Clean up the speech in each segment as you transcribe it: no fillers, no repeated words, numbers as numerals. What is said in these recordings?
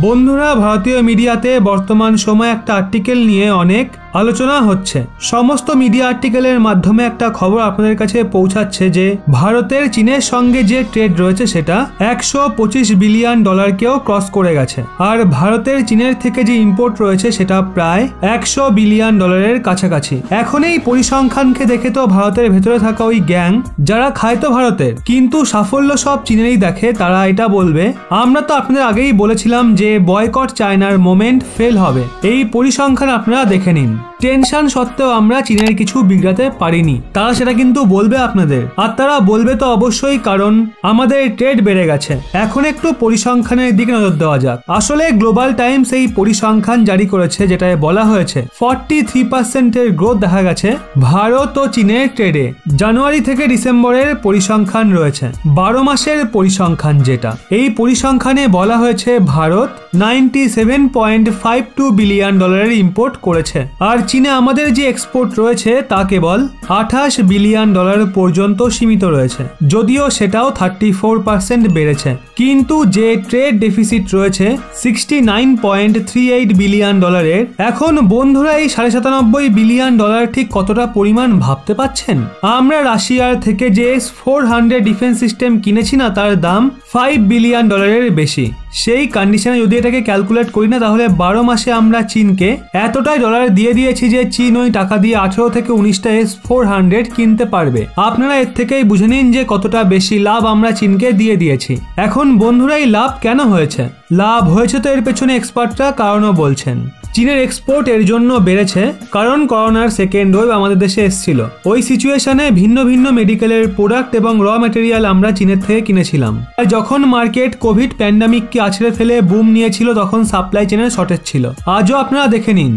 বন্ধুরা, ভারতীয় মিডিয়াতে বর্তমান সময়ে একটা আর্টিকেল নিয়ে অনেক আলোচনা হচ্ছে। সমস্ত মিডিয়া আর্টিকেলের মাধ্যমে একটা খবর আপনাদের কাছে পৌঁছাচ্ছে যে ভারতের চীনের সঙ্গে যে ট্রেড রয়েছে সেটা 125 বিলিয়ন ডলারকেও ক্রস করে গেছে। আর ভারতের চীনের থেকে যে ইম্পোর্ট রয়েছে সেটা প্রায় 100 বিলিয়ন ডলারের কাছাকাছি। এখন এই পরিসংখ্যানকে দেখে তো ভারতের ভেতরে থাকা ওই গ্যাং যারা খায় তো ভারতের, কিন্তু সাফল্য সব চীনেরই দেখে, তারা এটা বলবে আমরা তো আপনাদের আগেই বলেছিলাম যে বয়কট চায়নার মোমেন্ট ফেল হবে। এই পরিসংখ্যান আপনারা দেখে নিন। টেনশন সত্ত্বেও আমরা চীনের কিছু বিগড়াতে পারিনি, তারা সেটা কিন্তু বলবে আপনাদের। আর তারা বলবে তো অবশ্যই, কারণ আমাদের ট্রেড বেড়ে গেছে। এখন একটু পরিসংখ্যানের দিকে নজর দেওয়া যাক। আসলে গ্লোবাল টাইমস এই পরিসংখ্যান জারি করেছে, যেটায় বলা হয়েছে 43% এর গ্রোথ দেখা গেছে ভারত ও চীনের ট্রেডে। জানুয়ারি থেকে ডিসেম্বরের পরিসংখ্যান রয়েছে, 12 মাসের পরিসংখ্যান যেটা। এই পরিসংখ্যানে বলা হয়েছে ভারত 97.52 বিলিয়ন ডলারের ইম্পোর্ট করেছে, আর চীনে আমাদের যে এক্সপোর্ট রয়েছে তা কেবল 28 বিলিয়ন ডলার পর্যন্ত সীমিত রয়েছে, যদিও সেটাও 34% বেড়েছে। কিন্তু যে ট্রেড ডেফিসিট রয়েছে 69.38 বিলিয়ন ডলারের। এখন বন্ধুরা, এই 97.5 বিলিয়ন ডলার ঠিক কতটা পরিমাণ ভাবতে পাচ্ছেন? আমরা রাশিয়ার থেকে যে S-400 ডিফেন্স সিস্টেম কিনেছি না, তার দাম 5 বিলিয়ন ডলারের বেশি। সেই কন্ডিশনে যদি এটাকে ক্যালকুলেট করি না, তাহলে 12 মাসে আমরা চীনকে এতটাই ডলার দিয়ে দিয়েছি যে চীন ওই টাকা দিয়ে 18 থেকে 19টা S-400 কিনতে পারবে। আপনারা এর থেকেই বুঝে নিন যে কতটা বেশি লাভ আমরা চীনকে দিয়ে দিয়েছি। এখন বন্ধুরা, এই লাভ কেন হয়েছে? লাভ হয়েছে তো এর পেছনে এক্সপার্টরা কারণও বলছেন। চীনের এক্সপোর্ট এর জন্য বেড়েছে কারণ করোনার সেকেন্ড ওয়েভ আমাদের দেশে এসেছিল। ওই সিচুয়েশনে ভিন্ন ভিন্ন মেডিকেলের প্রোডাক্ট এবং র ম্যাটেরিয়াল আমরা চীনের থেকে কিনেছিলাম। আর যখন মার্কেট কোভিড প্যান্ডামিককে আছড়ে ফেলে বুম নিয়েছিল, তখন সাপ্লাই চেনের শর্টেজ ছিল। আজও আপনারা দেখে নিন,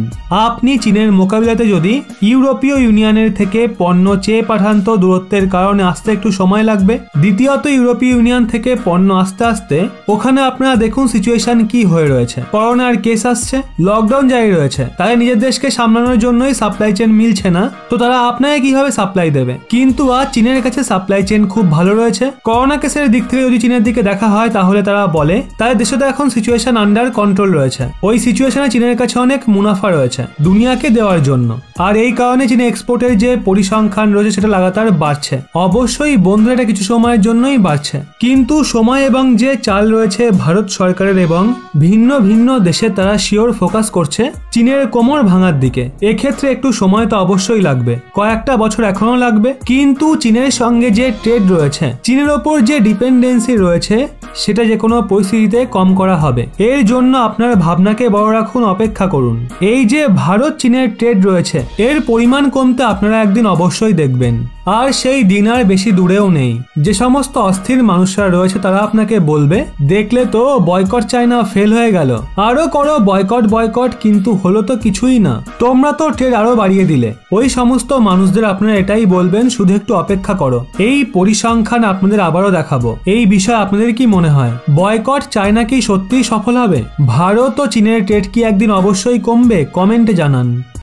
আপনি চীনের মোকাবিলাতে যদি ইউরোপীয় ইউনিয়নের থেকে পণ্য চেয়ে পাঠান তো দূরত্বের কারণে আসতে একটু সময় লাগবে। দ্বিতীয়ত, ইউরোপীয় ইউনিয়ন থেকে পণ্য আসতে আসতে ওখানে আপনারা দেখুন সিচুয়েশন কি হয়ে রয়েছে। করোনার কেস আসছে, লকডাউন জারি রয়েছে, তাদের নিজের দেশকে সামলানোর জন্যই সাপ্লাই চেন মিলছে না, তো তারা আপনাকে কিভাবে সাপ্লাই দেবে? কিন্তু আজ চীনের কাছে সাপ্লাই চেন খুব ভালো রয়েছে। করোনা কেসের দিক থেকে যদি চীনের দিকে দেখা হয়, তাহলে তারা বলে তাদের দেশে তো এখন সিচুয়েশন আন্ডার কন্ট্রোল রয়েছে। ওই সিচুয়েশনে চীনের কাছে অনেক মুনাফা রয়েছে দুনিয়াকে দেওয়ার জন্য। আর এই কারণে চীনের এক্সপোর্টের যে পরিসংখ্যান রয়েছে সেটা লাগাতার বাড়ছে। অবশ্যই বন্ধুরা, এটা কিছু সময়ের জন্যই বাড়ছে, কিন্তু সময় এবং যে চাল রয়েছে ভারত সরকারের এবং ভিন্ন ভিন্ন দেশে, তারা শিওর ফোকাস করছে চীনের কোমর ভাঙার দিকে। এক্ষেত্রে একটু সময় তো অবশ্যই লাগবে, কয়েকটা বছর এখনো লাগবে। কিন্তু চীনের সঙ্গে যে ট্রেড রয়েছে, চীনের ওপর যে ডিপেন্ডেন্সি রয়েছে, সেটা যে কোনো পরিস্থিতিতে কম করা হবে। এর জন্য আপনার ভাবনাকে বড় রাখুন, অপেক্ষা করুন। এই যে ভারত চীনের ট্রেড রয়েছে, এর পরিমাণ কমতে আপনারা একদিন অবশ্যই দেখবেন। আর সেই দিন আর বেশি দূরেও নেই। যে সমস্ত অস্থির মানুষরা রয়েছে তারা আপনাকে বলবে, দেখলে তো বয়কট চায়না ফেল হয়ে গেল, আরো করো বয়কট বয়কট, কিন্তু হলো তো কিছুই না, তোমরা তো ট্রেড আরো বাড়িয়ে দিলে। ওই সমস্ত মানুষদের আপনারা এটাই বলবেন, শুধু একটু অপেক্ষা করো, এই পরিসংখ্যান আপনাদের আবারও দেখাবো। এই বিষয়ে আপনাদের কি মনে হয়? বয়কট চায়না কি সত্যিই সফল হবে? ভারত ও চীনের ট্রেড কি একদিন অবশ্যই কমবে? কমেন্টে জানান।